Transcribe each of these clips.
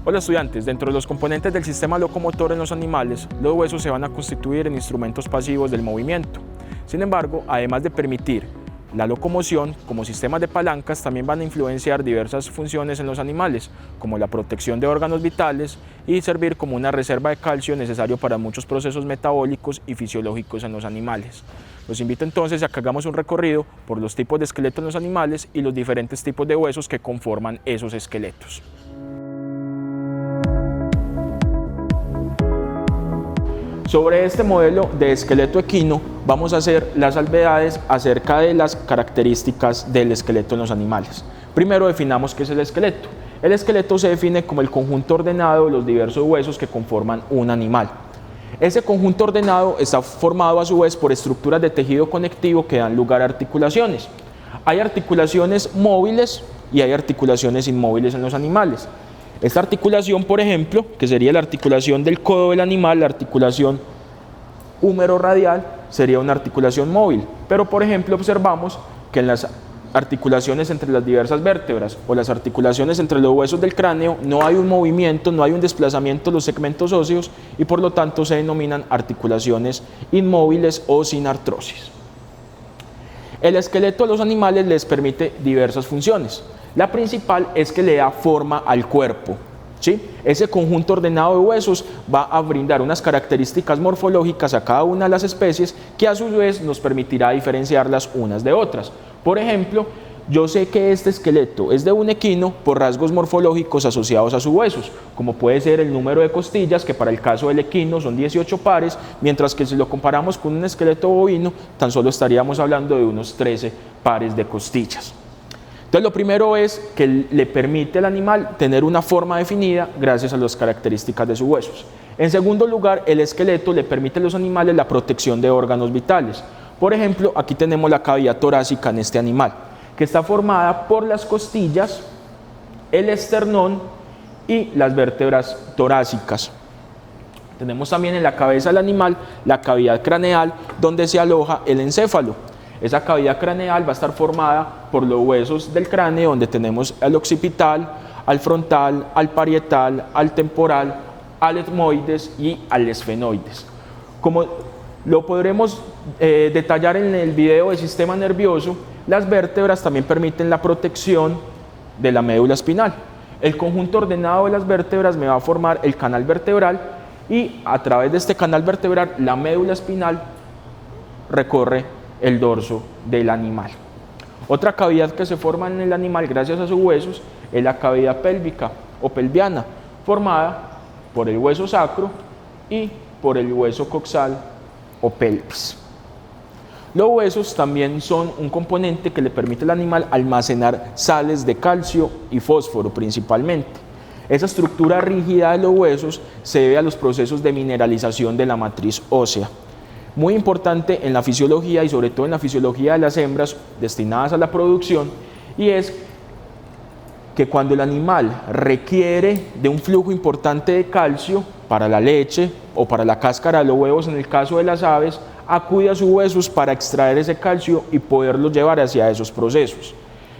Hola estudiantes, dentro de los componentes del sistema locomotor en los animales, los huesos se van a constituir en instrumentos pasivos del movimiento. Sin embargo, además de permitir la locomoción, como sistemas de palancas, también van a influenciar diversas funciones en los animales, como la protección de órganos vitales y servir como una reserva de calcio necesario para muchos procesos metabólicos y fisiológicos en los animales. Los invito entonces a que hagamos un recorrido por los tipos de esqueletos en los animales y los diferentes tipos de huesos que conforman esos esqueletos. Sobre este modelo de esqueleto equino vamos a hacer las salvedades acerca de las características del esqueleto en los animales. Primero definamos qué es el esqueleto. El esqueleto se define como el conjunto ordenado de los diversos huesos que conforman un animal. Ese conjunto ordenado está formado a su vez por estructuras de tejido conectivo que dan lugar a articulaciones. Hay articulaciones móviles y hay articulaciones inmóviles en los animales. Esta articulación, por ejemplo, que sería la articulación del codo del animal, la articulación húmero-radial, sería una articulación móvil. Pero, por ejemplo, observamos que en las articulaciones entre las diversas vértebras o las articulaciones entre los huesos del cráneo no hay un movimiento, no hay un desplazamiento de los segmentos óseos y por lo tanto se denominan articulaciones inmóviles o sin artrosis. El esqueleto de los animales les permite diversas funciones. La principal es que le da forma al cuerpo, ¿sí? Ese conjunto ordenado de huesos va a brindar unas características morfológicas a cada una de las especies que a su vez nos permitirá diferenciarlas unas de otras. Por ejemplo, yo sé que este esqueleto es de un equino por rasgos morfológicos asociados a sus huesos, como puede ser el número de costillas, que para el caso del equino son 18 pares, mientras que si lo comparamos con un esqueleto bovino, tan solo estaríamos hablando de unos 13 pares de costillas. Entonces lo primero es que le permite al animal tener una forma definida gracias a las características de sus huesos. En segundo lugar, el esqueleto le permite a los animales la protección de órganos vitales. Por ejemplo, aquí tenemos la cavidad torácica en este animal, que está formada por las costillas, el esternón y las vértebras torácicas. Tenemos también en la cabeza del animal la cavidad craneal, donde se aloja el encéfalo. Esa cavidad craneal va a estar formada por los huesos del cráneo, donde tenemos al occipital, al frontal, al parietal, al temporal, al etmoides y al esfenoides. Como lo podremos detallar en el video del sistema nervioso, las vértebras también permiten la protección de la médula espinal. El conjunto ordenado de las vértebras me va a formar el canal vertebral y a través de este canal vertebral la médula espinal recorre el dorso del animal. Otra cavidad que se forma en el animal gracias a sus huesos es la cavidad pélvica o pelviana, formada por el hueso sacro y por el hueso coxal o pelvis. Los huesos también son un componente que le permite al animal almacenar sales de calcio y fósforo principalmente. Esa estructura rígida de los huesos se debe a los procesos de mineralización de la matriz ósea. Muy importante en la fisiología y sobre todo en la fisiología de las hembras destinadas a la producción, y es que cuando el animal requiere de un flujo importante de calcio para la leche o para la cáscara de los huevos en el caso de las aves, acude a sus huesos para extraer ese calcio y poderlo llevar hacia esos procesos.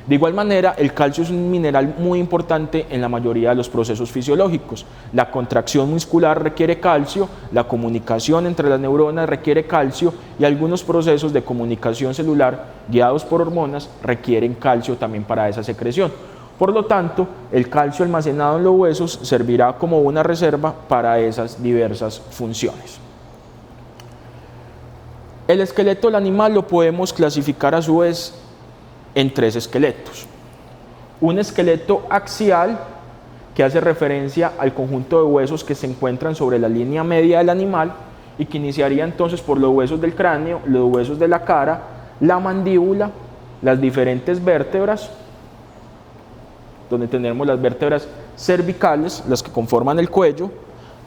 De igual manera, el calcio es un mineral muy importante en la mayoría de los procesos fisiológicos. La contracción muscular requiere calcio, la comunicación entre las neuronas requiere calcio y algunos procesos de comunicación celular guiados por hormonas requieren calcio también para esa secreción. Por lo tanto, el calcio almacenado en los huesos servirá como una reserva para esas diversas funciones. El esqueleto del animal lo podemos clasificar a su vez en tres esqueletos. Un esqueleto axial, que hace referencia al conjunto de huesos que se encuentran sobre la línea media del animal y que iniciaría entonces por los huesos del cráneo, los huesos de la cara, la mandíbula, las diferentes vértebras, donde tenemos las vértebras cervicales, las que conforman el cuello,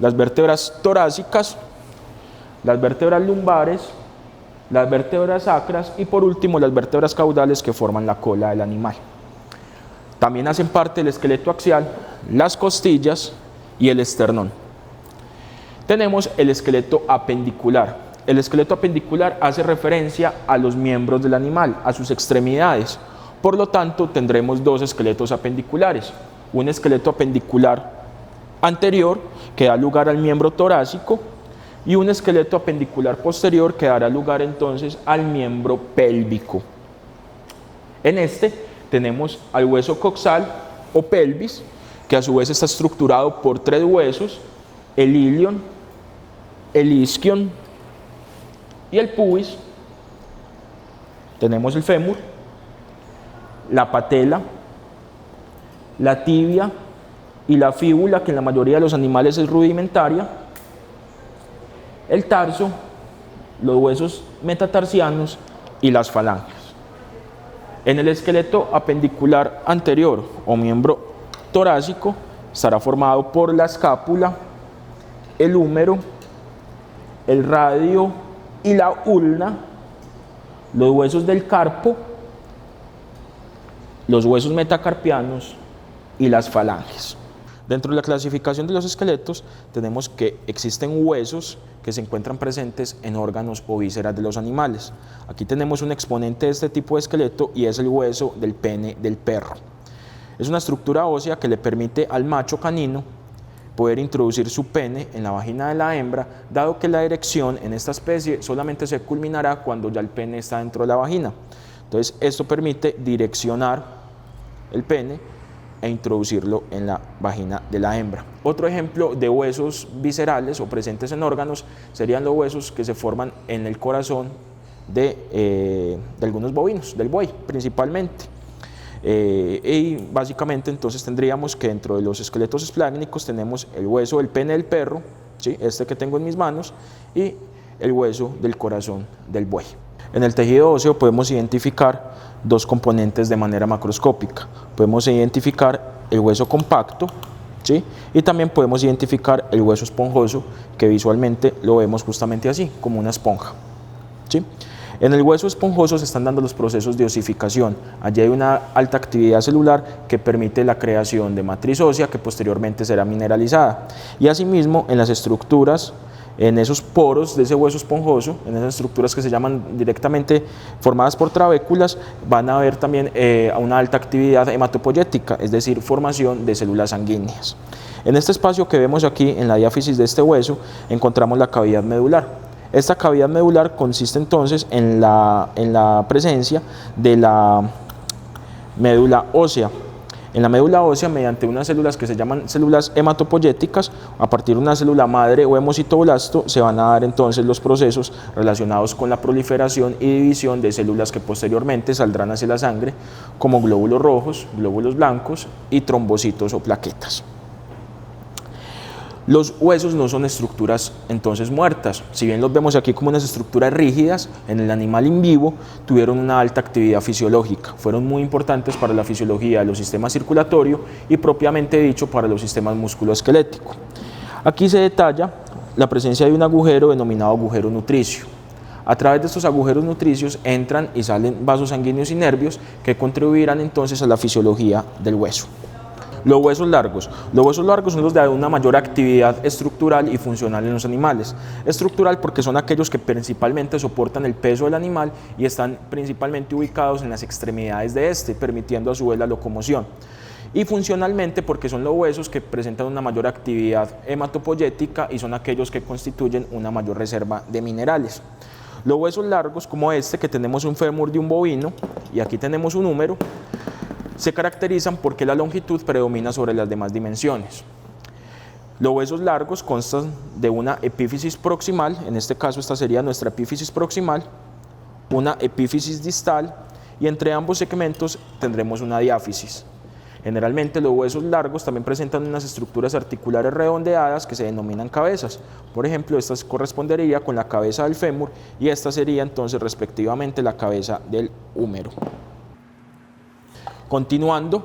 las vértebras torácicas, las vértebras lumbares, las vértebras sacras y por último las vértebras caudales que forman la cola del animal. También hacen parte del esqueleto axial las costillas y el esternón. Tenemos el esqueleto apendicular. El esqueleto apendicular hace referencia a los miembros del animal, a sus extremidades. Por lo tanto, tendremos dos esqueletos apendiculares. Un esqueleto apendicular anterior que da lugar al miembro torácico y un esqueleto apendicular posterior que dará lugar entonces al miembro pélvico. En este tenemos al hueso coxal o pelvis, que a su vez está estructurado por 3 huesos, el ilion, el isquion y el pubis. Tenemos el fémur, la patela, la tibia y la fíbula, que en la mayoría de los animales es rudimentaria, el tarso, los huesos metatarsianos y las falanges. En el esqueleto apendicular anterior o miembro torácico estará formado por la escápula, el húmero, el radio y la ulna, los huesos del carpo, los huesos metacarpianos y las falanges. Dentro de la clasificación de los esqueletos tenemos que existen huesos que se encuentran presentes en órganos o vísceras de los animales. Aquí tenemos un exponente de este tipo de esqueleto y es el hueso del pene del perro. Es una estructura ósea que le permite al macho canino poder introducir su pene en la vagina de la hembra, dado que la erección en esta especie solamente se culminará cuando ya el pene está dentro de la vagina. Entonces esto permite direccionar el pene e introducirlo en la vagina de la hembra. Otro ejemplo de huesos viscerales o presentes en órganos serían los huesos que se forman en el corazón de algunos bovinos, del buey principalmente. Y básicamente entonces tendríamos que dentro de los esqueletos espláncnicos tenemos el hueso del pene del perro, ¿sí? Este que tengo en mis manos, y el hueso del corazón del buey. En el tejido óseo podemos identificar 2 componentes de manera macroscópica. Podemos identificar el hueso compacto, ¿sí? Y también podemos identificar el hueso esponjoso, que visualmente lo vemos justamente así, como una esponja, ¿sí? En el hueso esponjoso se están dando los procesos de osificación. Allí hay una alta actividad celular que permite la creación de matriz ósea que posteriormente será mineralizada. Y asimismo en las estructuras, en esos poros de ese hueso esponjoso, en esas estructuras que se llaman directamente formadas por trabéculas, van a haber también una alta actividad hematopoyética, es decir, formación de células sanguíneas. En este espacio que vemos aquí en la diáfisis de este hueso encontramos la cavidad medular. Esta cavidad medular consiste entonces en la presencia de la médula ósea. En la médula ósea, mediante unas células que se llaman células hematopoyéticas, a partir de una célula madre o hemocitoblasto, se van a dar entonces los procesos relacionados con la proliferación y división de células que posteriormente saldrán hacia la sangre, como glóbulos rojos, glóbulos blancos y trombocitos o plaquetas. Los huesos no son estructuras entonces muertas, si bien los vemos aquí como unas estructuras rígidas, en el animal in vivo tuvieron una alta actividad fisiológica, fueron muy importantes para la fisiología de los sistemas circulatorio y propiamente dicho para los sistemas musculoesqueléticos. Aquí se detalla la presencia de un agujero denominado agujero nutricio. A través de estos agujeros nutricios entran y salen vasos sanguíneos y nervios que contribuirán entonces a la fisiología del hueso. Los huesos largos son los de una mayor actividad estructural y funcional en los animales. Estructural porque son aquellos que principalmente soportan el peso del animal y están principalmente ubicados en las extremidades de este, permitiendo a su vez la locomoción. Y funcionalmente porque son los huesos que presentan una mayor actividad hematopoyética y son aquellos que constituyen una mayor reserva de minerales. Los huesos largos, como este que tenemos un fémur de un bovino y aquí tenemos un húmero, se caracterizan porque la longitud predomina sobre las demás dimensiones. Los huesos largos constan de una epífisis proximal, en este caso esta sería nuestra epífisis proximal, una epífisis distal y entre ambos segmentos tendremos una diáfisis. Generalmente los huesos largos también presentan unas estructuras articulares redondeadas que se denominan cabezas. Por ejemplo, esta correspondería con la cabeza del fémur y esta sería entonces respectivamente la cabeza del húmero. Continuando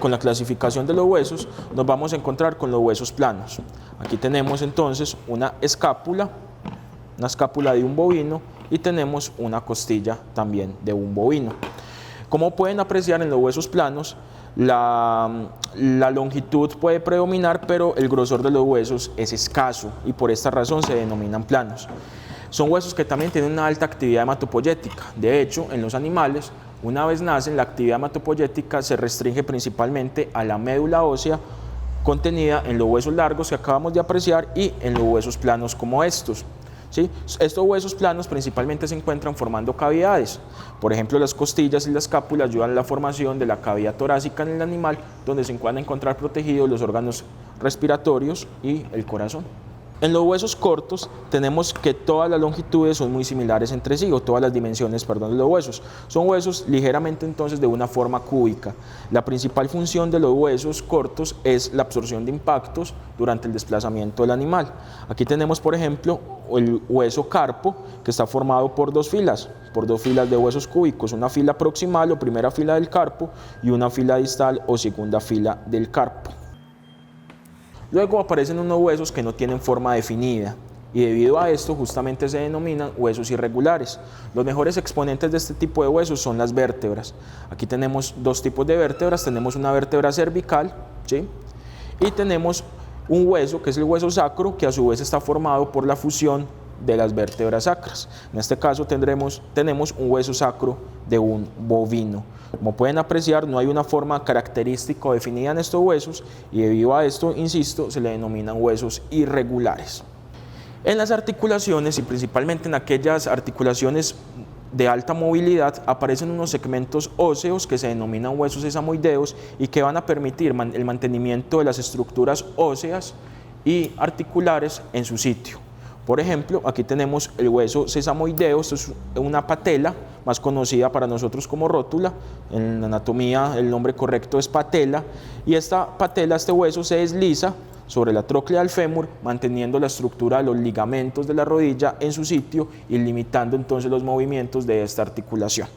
con la clasificación de los huesos, nos vamos a encontrar con los huesos planos. Aquí tenemos entonces una escápula de un bovino y tenemos una costilla también de un bovino. Como pueden apreciar en los huesos planos, la longitud puede predominar, pero el grosor de los huesos es escaso y por esta razón se denominan planos. Son huesos que también tienen una alta actividad hematopoyética. De hecho, en los animales, una vez nacen, la actividad hematopoyética se restringe principalmente a la médula ósea contenida en los huesos largos que acabamos de apreciar y en los huesos planos como estos. ¿Sí? Estos huesos planos principalmente se encuentran formando cavidades. Por ejemplo, las costillas y la escápula ayudan a la formación de la cavidad torácica en el animal, donde se van a encontrar protegidos los órganos respiratorios y el corazón. En los huesos cortos tenemos que todas las longitudes son muy similares entre sí, o todas las dimensiones, perdón, de los huesos. Son huesos ligeramente entonces de una forma cúbica. La principal función de los huesos cortos es la absorción de impactos durante el desplazamiento del animal. Aquí tenemos, por ejemplo, el hueso carpo, que está formado por dos filas de huesos cúbicos, una fila proximal o primera fila del carpo y una fila distal o segunda fila del carpo. Luego aparecen unos huesos que no tienen forma definida y debido a esto justamente se denominan huesos irregulares. Los mejores exponentes de este tipo de huesos son las vértebras. Aquí tenemos dos tipos de vértebras, tenemos una vértebra cervical, ¿sí? Y tenemos un hueso que es el hueso sacro, que a su vez está formado por la fusión de las vértebras sacras. En este caso tenemos un hueso sacro de un bovino. Como pueden apreciar, no hay una forma característica o definida en estos huesos y debido a esto, insisto, se le denominan huesos irregulares. En las articulaciones y principalmente en aquellas articulaciones de alta movilidad aparecen unos segmentos óseos que se denominan huesos sesamoideos y que van a permitir el mantenimiento de las estructuras óseas y articulares en su sitio. Por ejemplo, aquí tenemos el hueso sesamoideo, esto es una patela, más conocida para nosotros como rótula. En anatomía el nombre correcto es patela, y esta patela, este hueso se desliza sobre la tróclea del fémur, manteniendo la estructura de los ligamentos de la rodilla en su sitio y limitando entonces los movimientos de esta articulación.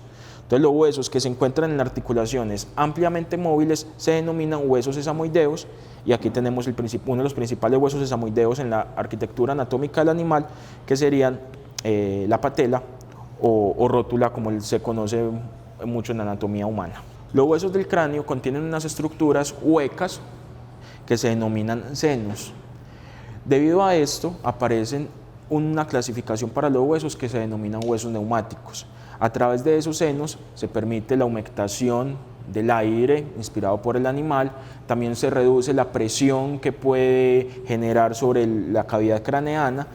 Entonces los huesos que se encuentran en articulaciones ampliamente móviles se denominan huesos sesamoideos, y aquí tenemos uno de los principales huesos sesamoideos en la arquitectura anatómica del animal, que serían la patela o rótula, como se conoce mucho en la anatomía humana. Los huesos del cráneo contienen unas estructuras huecas que se denominan senos. Debido a esto aparecen una clasificación para los huesos que se denominan huesos neumáticos. A través de esos senos se permite la humectación del aire inspirado por el animal, también se reduce la presión que puede generar sobre la cavidad craneana,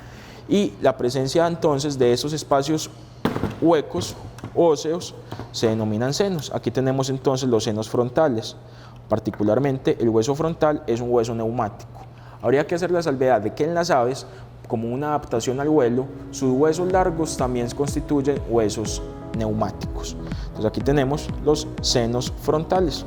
y la presencia entonces de esos espacios huecos óseos se denominan senos. Aquí tenemos entonces los senos frontales. Particularmente el hueso frontal es un hueso neumático. Habría que hacer la salvedad de que en las aves, como una adaptación al vuelo, sus huesos largos también constituyen huesos neumáticos. Entonces aquí tenemos los senos frontales.